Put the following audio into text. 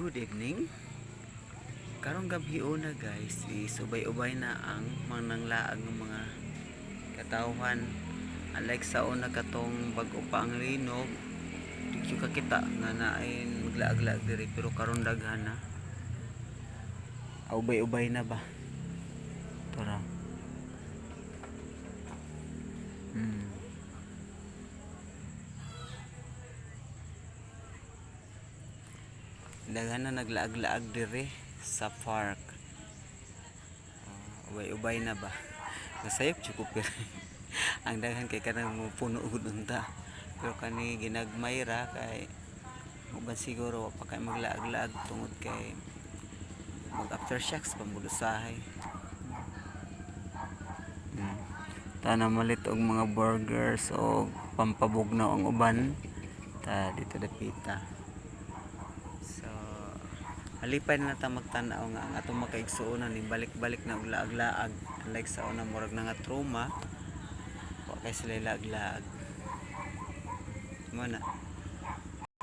Good evening. Karong gabi una guys, isubay-ubay na ang mananglaag ng mga katawhan. Unlike sa una katong bag-o pa ang linog, di ka kita nga nain maglaag-laag diri, pero karon daghan na. Ubay-ubay na ba? Tara. Daghan na naglaag-laag diri sa park. Ubay-ubay na ba? Nasayop chuko pero ang daghan kay kanang mo puno ug unta. Pero kani ginagmay ra kay uban siguro wa pa kay maglaag-laag tungod kay mag aftershocks pamulusahay. Tana malit og mga burgers o pampabugnaw ang uban. Ta dito dapita. So halipay na ta magtan-aw nga ang atong makaigsuonan ni balik-balik na og laag-laag. Unlike sa una murag na nga trauma, wa kay sila laag-laag. Mo na.